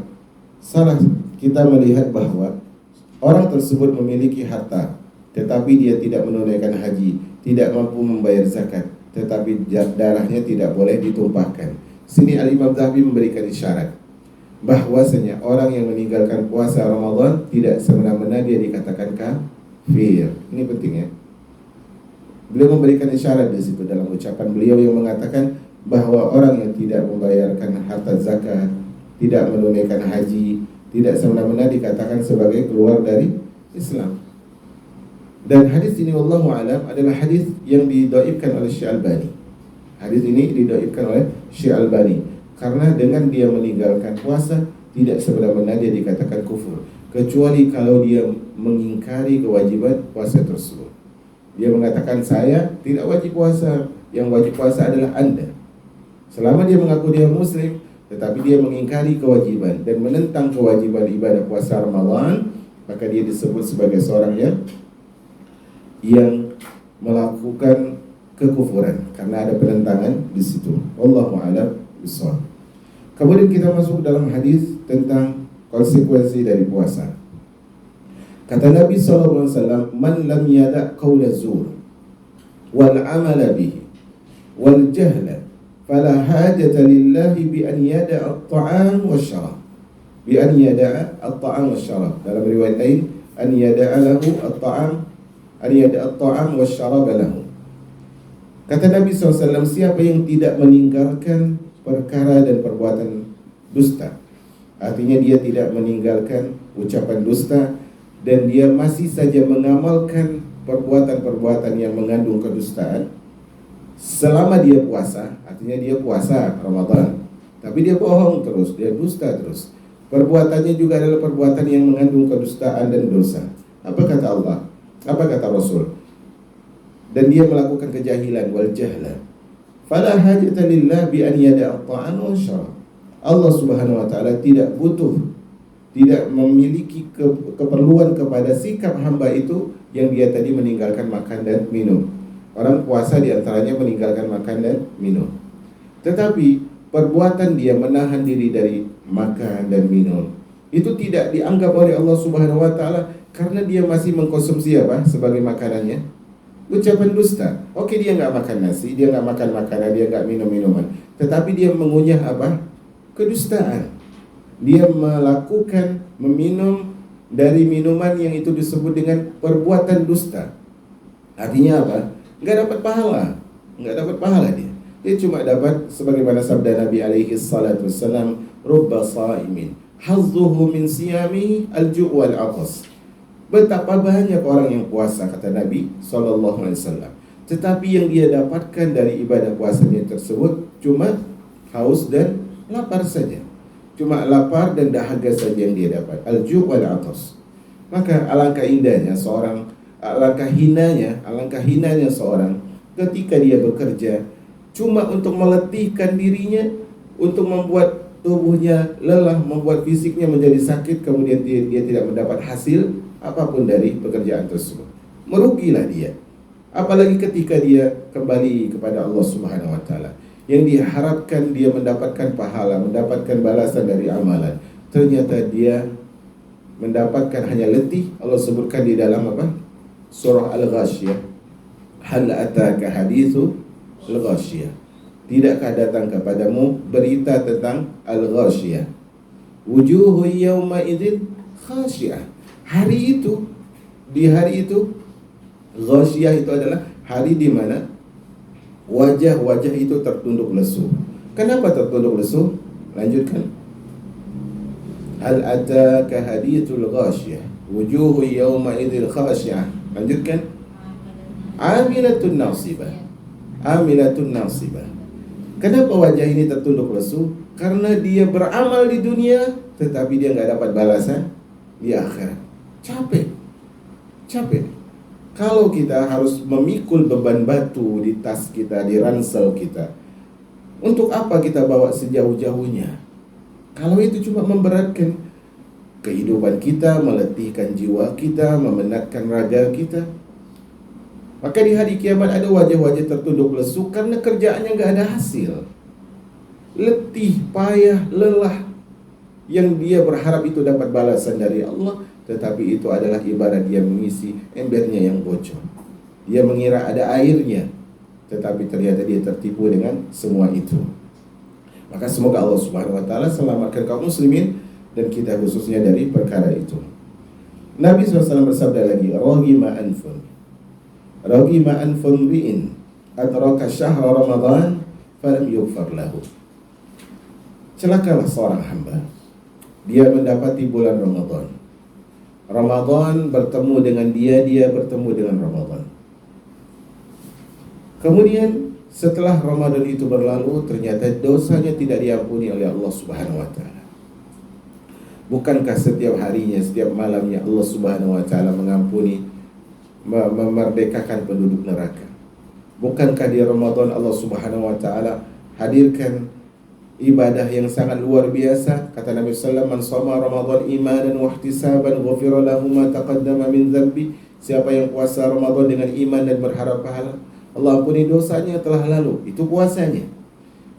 orang tersebut memiliki harta, tetapi dia tidak menunaikan haji, tidak mampu membayar zakat, tetapi darahnya tidak boleh ditumpahkan. Sini Imam Zahabi memberikan isyarat bahwasanya orang yang meninggalkan puasa Ramadan tidak semena-mena dia dikatakan kafir. Ini penting ya. Beliau memberikan isyarat di situ dalam ucapan beliau yang mengatakan bahwa orang yang tidak membayarkan harta zakat, tidak menunaikan haji, tidak semena-mena dikatakan sebagai keluar dari Islam. Dan hadis ini wallahu alam adalah hadis yang didhaifkan oleh Syekh Albani. Hadis ini didhaifkan oleh Syekh Albani karena dengan dia meninggalkan puasa tidak semena-mena dia dikatakan kufur, kecuali kalau dia mengingkari kewajiban puasa tersebut. Dia mengatakan saya tidak wajib puasa, yang wajib puasa adalah Anda. Selama dia mengaku dia muslim, tetapi dia mengingkari kewajiban dan menentang kewajiban ibadah puasa Ramadan, maka dia disebut sebagai seorang yang melakukan kekufuran karena ada penentangan di situ. Wallahu a'lam bishawab. Kemudian kita masuk dalam hadis tentang konsekuensi dari puasa. Kata Nabi SAW, man lam yada' qawla zur wal amala bihi wal jahla fala hajata lillahi bi an yada'a at-ta'am wasyarab. Bi an yada'a at-ta'am wasyarab. Dalam riwayat lain, an yada'a lahu at-ta'am, an yada'a at-ta'am wasyarab lahu. Kata Nabi SAW, siapa yang tidak meninggalkan perkara dan perbuatan dusta, artinya dia tidak meninggalkan ucapan dusta dan dia masih saja mengamalkan perbuatan-perbuatan yang mengandung kedustaan selama dia puasa, artinya dia puasa Ramadan, tapi dia bohong terus, dia dusta terus, perbuatannya juga adalah perbuatan yang mengandung kedustaan dan dosa. Apa kata Allah? Apa kata Rasul? Dan dia melakukan kejahilan wal jahla, fala hajata lillah bi an yada'a at-ta'am wa syarab. Allah Subhanahu wa taala tidak butuh, tidak memiliki keperluan kepada sikap hamba itu yang dia tadi meninggalkan makan dan minum. Orang puasa diantaranya meninggalkan makan dan minum. Tetapi perbuatan dia menahan diri dari makan dan minum itu tidak dianggap oleh Allah Subhanahu wa taala karena dia masih mengkonsumsi apa sebagai makanannya? Ucapan dusta. Oke, dia nggak makan nasi, dia nggak makan makanan, dia nggak minum minuman, tetapi dia mengunyah apa? Kedustaan. Dia melakukan meminum dari minuman yang itu disebut dengan perbuatan dusta. Artinya apa? Nggak dapat pahala, nggak dapat pahala dia. Dia cuma dapat sebagaimana sabda Nabi alaihi salatu wassalam, rubba sa'imin hazzuhu min siyami al-ju' wal 'atas. Betapa banyak orang yang puasa, kata Nabi SAW, tetapi yang dia dapatkan dari ibadah puasanya tersebut cuma haus dan lapar saja. Cuma lapar dan dahaga saja yang dia dapat. Al-ju' wal 'atas. Maka alangkah indahnya seorang, alangkah hinanya seorang ketika dia bekerja cuma untuk meletihkan dirinya, untuk membuat tubuhnya lelah, membuat fisiknya menjadi sakit, kemudian dia tidak mendapat hasil apapun dari pekerjaan tersebut. Merugilah dia. Apalagi ketika dia kembali kepada Allah Subhanahu wa taala, yang diharapkan dia mendapatkan pahala, mendapatkan balasan dari amalan, ternyata dia mendapatkan hanya letih. Allah sebutkan di dalam apa? Surah Al-Ghasyiyah, hal ataka hadithu Al-Ghasyiyah. Tidakkah datang kepadamu berita tentang Al-Ghasyiyah? Wujuhu yawma idzin khasyiah. Hari itu, di hari itu, Ghasyiyah itu adalah hari di mana wajah-wajah itu tertunduk lesu. Kenapa tertunduk lesu? Lanjutkan. Hal ataka hadithul ghasyiyah wujuhu yawma idzil khasyiah. Lanjutkan. Amilatun nasibah. Amilatun nasibah. Kenapa wajah ini tertunduk lesu? Karena dia beramal di dunia tetapi dia enggak dapat balasan di akhirat. Capek. Kalau kita harus memikul beban batu di tas kita, di ransel kita, untuk apa kita bawa sejauh-jauhnya? Kalau itu cuma memberatkan kehidupan kita, meletihkan jiwa kita, memenatkan raga kita, maka di hari kiamat ada wajah-wajah tertunduk lesu karena kerjaannya nggak ada hasil. Letih, payah, lelah, yang dia berharap itu dapat balasan dari Allah, tetapi itu adalah ibarat dia mengisi embernya yang bocor. Dia mengira ada airnya, tetapi ternyata dia tertipu dengan semua itu. Maka semoga Allah Subhanahu wa taala selamatkan kaum muslimin dan kita khususnya dari perkara itu. Nabi SAW bersabda lagi, raghima anfun Raghima anfu imri'in adraka syahra Ramadan falam yughfar lahu. Celakalah seorang hamba, dia mendapati bulan Ramadan. Ramadan bertemu dengan dia bertemu dengan Ramadan. Kemudian setelah Ramadan itu berlalu, ternyata dosanya tidak diampuni oleh Allah Subhanahu wa taala. Bukankah setiap harinya, setiap malamnya Allah Subhanahu wa taala mengampuni, memerdekakan penduduk neraka? Bukankah di Ramadan Allah Subhanahu wa taala hadirkan ibadah yang sangat luar biasa? Kata Nabi sallallahu alaihi wasallam, "Man shoma Ramadan imanan wa ihtisaban ghufira lahu ma taqaddama min dhanbi." Siapa yang puasa Ramadan dengan iman dan berharap pahala, Allah ampuni dosanya telah lalu. Itu puasanya.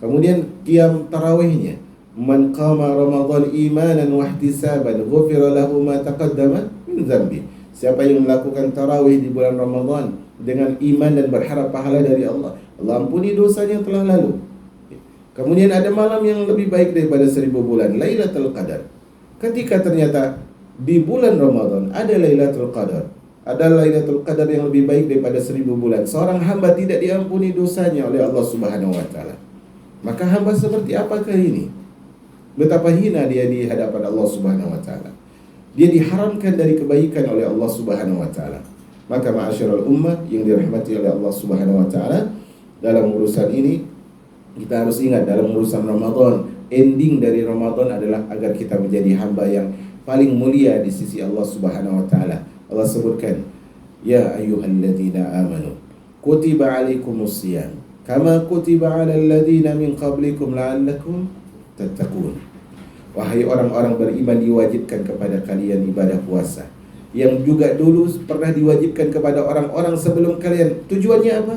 Kemudian qiyam tarawihnya, "Man qama Ramadan imanan wa ihtisaban ghufira lahu ma taqaddama min dhanbi." Siapa yang melakukan tarawih di bulan Ramadan dengan iman dan berharap pahala dari Allah, Allah ampuni dosanya telah lalu. Kemudian ada malam yang lebih baik daripada 1000 bulan, Lailatul Qadar. Ketika ternyata di bulan Ramadan ada Lailatul Qadar, ada Lailatul Qadar yang lebih baik daripada 1000 bulan, seorang hamba tidak diampuni dosanya oleh Allah Subhanahu wa taala. Maka hamba seperti apakah ini? Betapa hina dia di hadapan Allah Subhanahu wa taala. Dia diharamkan dari kebaikan oleh Allah Subhanahu wa taala. Maka ma'asyiral ummah yang dirahmati oleh Allah Subhanahu wa taala, dalam urusan ini kita harus ingat, dalam urusan Ramadan, ending dari Ramadan adalah agar kita menjadi hamba yang paling mulia di sisi Allah Subhanahu wa taala. Allah sebutkan, "Ya ayyuhalladzina amanu kutiba alaikumusiyam kama kutiba alal ladzina min qablikum la'allakum tattaqun." Wahai orang-orang beriman, diwajibkan kepada kalian ibadah puasa yang juga dulu pernah diwajibkan kepada orang-orang sebelum kalian. Tujuannya apa?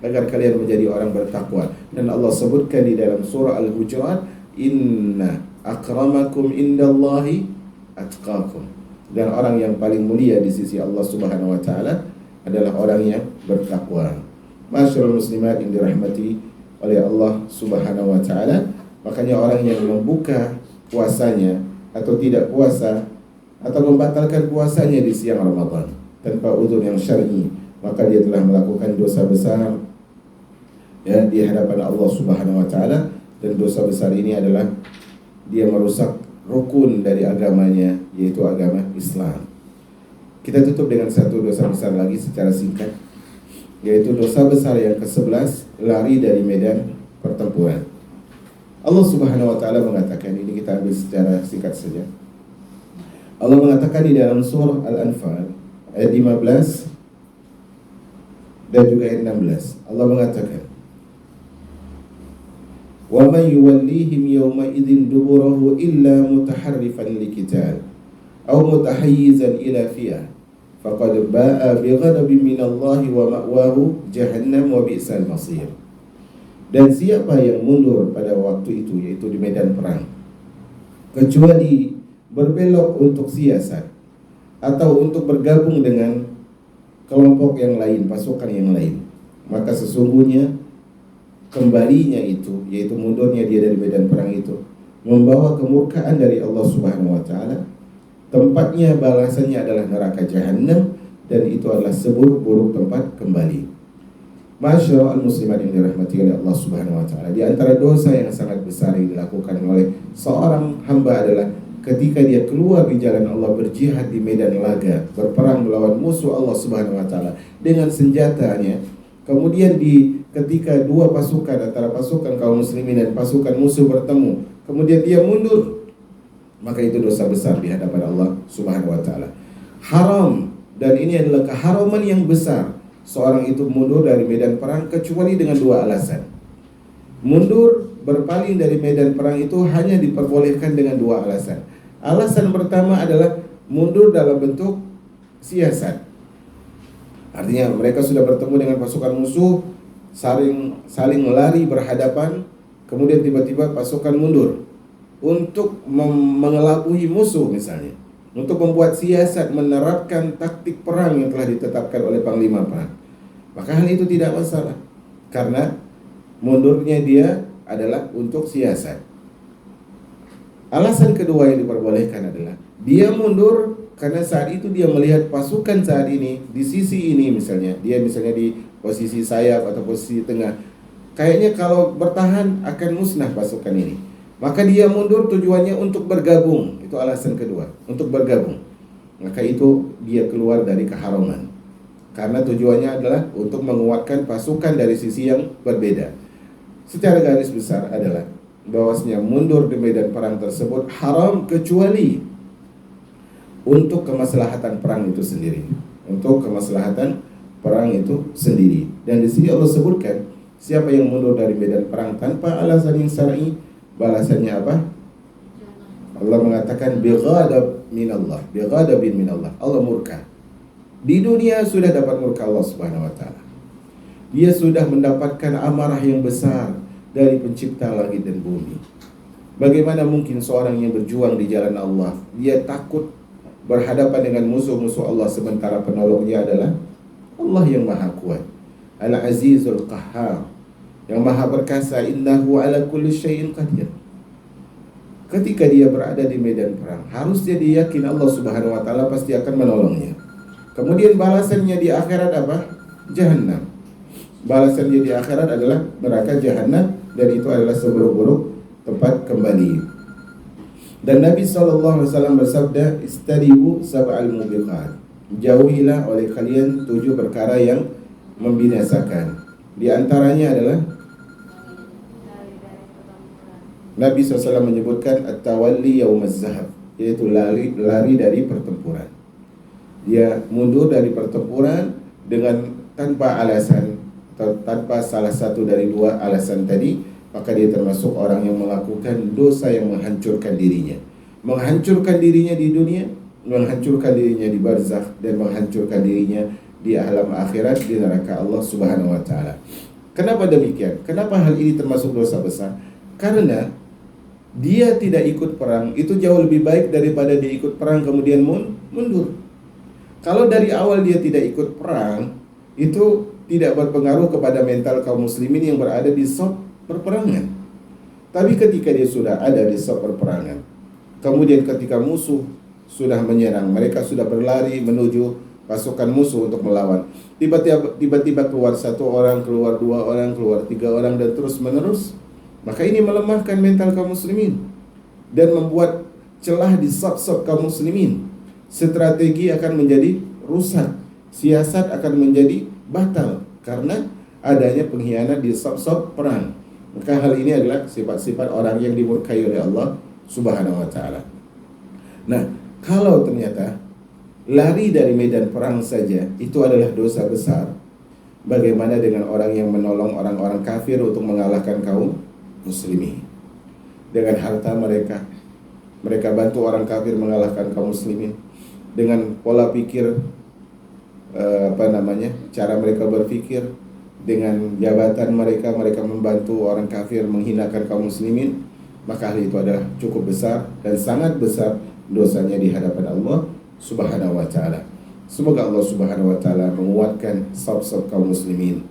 Agar kalian menjadi orang bertakwa. Dan Allah sebutkan di dalam surah Al-Hujurat, "Inna akramakum indallahi atqakum." Dan orang yang paling mulia di sisi Allah Subhanahu wa taala adalah orang yang bertakwa. Masyaallah muslimat yang dirahmati oleh Allah Subhanahu wa taala, makanya orang yang membuka puasanya atau tidak puasa atau membatalkan puasanya di siang Ramadan tanpa uzur yang syar'i, maka dia telah melakukan dosa besar ya di hadapan Allah Subhanahu wa taala. Dan dosa besar ini adalah dia merusak rukun dari agamanya, yaitu agama Islam. Kita tutup dengan satu dosa besar lagi secara singkat, yaitu dosa besar yang ke-11, lari dari medan pertempuran. Allah Subhanahu wa taala mengatakan, ini kita ambil secara singkat saja. Allah mengatakan di dalam surah Al-Anfal ayat 15 dan juga ayat 16. Allah mengatakan, "Wa man yuwallihim yawma idzin duburahu illa mutaharrifan liqital aw mutahayyizan ila fi'ah faqad ba'a bighadabin minallahi wa ma'wahu jahannam wa bi'sal masir." Dan siapa yang mundur pada waktu itu, yaitu di medan perang, kecuali berbelok untuk siasat atau untuk bergabung dengan kelompok yang lain, pasukan yang lain, maka sesungguhnya kembalinya itu, yaitu mundurnya dia dari medan perang itu, membawa kemurkaan dari Allah Subhanahu wa taala. Tempatnya, balasannya adalah neraka Jahannam, dan itu adalah seburuk-buruk tempat kembali. Masyaallah muslimat yang dirahmati oleh Allah Subhanahu wa taala, di antara dosa yang sangat besar yang dilakukan oleh seorang hamba adalah ketika dia keluar di jalan Allah, berjihad di medan laga, berperang melawan musuh Allah Subhanahu wa taala dengan senjatanya. Kemudian ketika dua pasukan, antara pasukan kaum muslimin dan pasukan musuh bertemu, kemudian dia mundur, maka itu dosa besar di hadapan Allah Subhanahu wa taala. Haram, dan ini adalah keharaman yang besar. Seorang itu mundur dari medan perang kecuali dengan dua alasan. Mundur, berpaling dari medan perang itu hanya diperbolehkan dengan dua alasan. Alasan pertama adalah mundur dalam bentuk siasat. Artinya mereka sudah bertemu dengan pasukan musuh, saling lari berhadapan, kemudian tiba-tiba pasukan mundur untuk mengelabui musuh misalnya, untuk membuat siasat, menerapkan taktik perang yang telah ditetapkan oleh panglima perang. Maka hal itu tidak masalah, karena mundurnya dia adalah untuk siasat. Alasan kedua yang diperbolehkan adalah dia mundur karena saat itu dia melihat pasukan saat ini di sisi ini misalnya, dia misalnya di posisi sayap atau posisi tengah, kayaknya kalau bertahan akan musnah pasukan ini. Maka dia mundur tujuannya untuk bergabung. Itu alasan kedua, untuk bergabung. Maka itu dia keluar dari keharaman. Karena tujuannya adalah untuk menguatkan pasukan dari sisi yang berbeda. Secara garis besar adalah bahwasanya mundur di medan perang tersebut haram kecuali untuk kemaslahatan perang itu sendiri. Untuk kemaslahatan perang itu sendiri. Dan di sini Allah sebutkan, siapa yang mundur dari medan perang tanpa alasan yang syar'i, balasannya apa? Allah mengatakan bighadab minallah, bighadabin minallah. Allah murka. Di dunia sudah dapat murka Allah Subhanahu wa taala. Dia sudah mendapatkan amarah yang besar dari pencipta langit dan bumi. Bagaimana mungkin seorang yang berjuang di jalan Allah, dia takut berhadapan dengan musuh-musuh Allah sementara penolongnya adalah Allah yang Maha Kuat, Al-Azizul Qahhar, yang Maha Perkasa, innahu ala kulli syai'in qadir. Ketika dia berada di medan perang, harusnya dia yakin Allah Subhanahu wa taala pasti akan menolongnya. Kemudian balasannya di akhirat apa? Jahannam. Balasannya di akhirat adalah neraka Jahannam, dan itu adalah seburuk-buruk tempat kembali. Dan Nabi SAW bersabda, istadibu sab'al mubiqat, jauhilah oleh kalian 7 perkara yang membinasakan. Di antaranya adalah Nabi SAW menyebutkan at-tawalli yaumaz zahab, yaitu lari dari pertempuran. Dia mundur dari pertempuran dengan tanpa alasan atau tanpa salah satu dari 2 alasan tadi, maka dia termasuk orang yang melakukan dosa yang menghancurkan dirinya. Menghancurkan dirinya di dunia, menghancurkan dirinya di barzakh, dan menghancurkan dirinya di alam akhirat, di neraka Allah Subhanahu wa taala. Kenapa demikian? Kenapa hal ini termasuk dosa besar? Karena dia tidak ikut perang, itu jauh lebih baik daripada dia ikut perang kemudian mundur. Kalau dari awal dia tidak ikut perang, itu tidak berpengaruh kepada mental kaum muslimin yang berada di saf perperangan. Tapi ketika dia sudah ada di saf perperangan, kemudian ketika musuh sudah menyerang, mereka sudah berlari menuju pasukan musuh untuk melawan, tiba-tiba keluar 1 orang, keluar 2 orang, keluar 3 orang, dan terus menerus, maka ini melemahkan mental kaum muslimin dan membuat celah di saf-saf kaum muslimin. Strategi akan menjadi rusak, siasat akan menjadi batal karena adanya pengkhianat di saf-saf perang. Maka hal ini adalah sifat-sifat orang yang dimurkai oleh Allah Subhanahu wa taala. Nah, kalau ternyata lari dari medan perang saja itu adalah dosa besar, bagaimana dengan orang yang menolong orang-orang kafir untuk mengalahkan kaum muslimin? Dengan harta mereka bantu orang kafir mengalahkan kaum muslimin. Dengan pola pikir cara mereka berpikir, dengan jabatan mereka membantu orang kafir menghinakan kaum muslimin, maka hal itu adalah cukup besar dan sangat besar dosanya di hadapan Allah Subhanahu wa taala. Semoga Allah Subhanahu wa taala menguatkan saf-saf kaum muslimin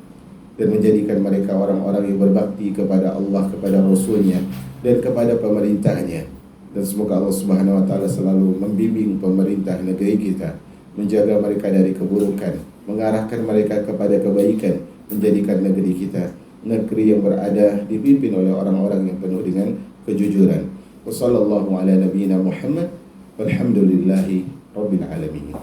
dan menjadikan mereka orang-orang yang berbakti kepada Allah, kepada Rasul-Nya, dan kepada pemerintahnya. Dan semoga Allah Subhanahu wa taala selalu membimbing pemerintah negeri kita, menjaga mereka dari keburukan, mengarahkan mereka kepada kebaikan, menjadikan negeri kita negeri yang berada dipimpin oleh orang-orang yang penuh dengan kejujuran. Wassallallahu ala nabiyyina Muhammad walhamdulillahi rabbil alamin.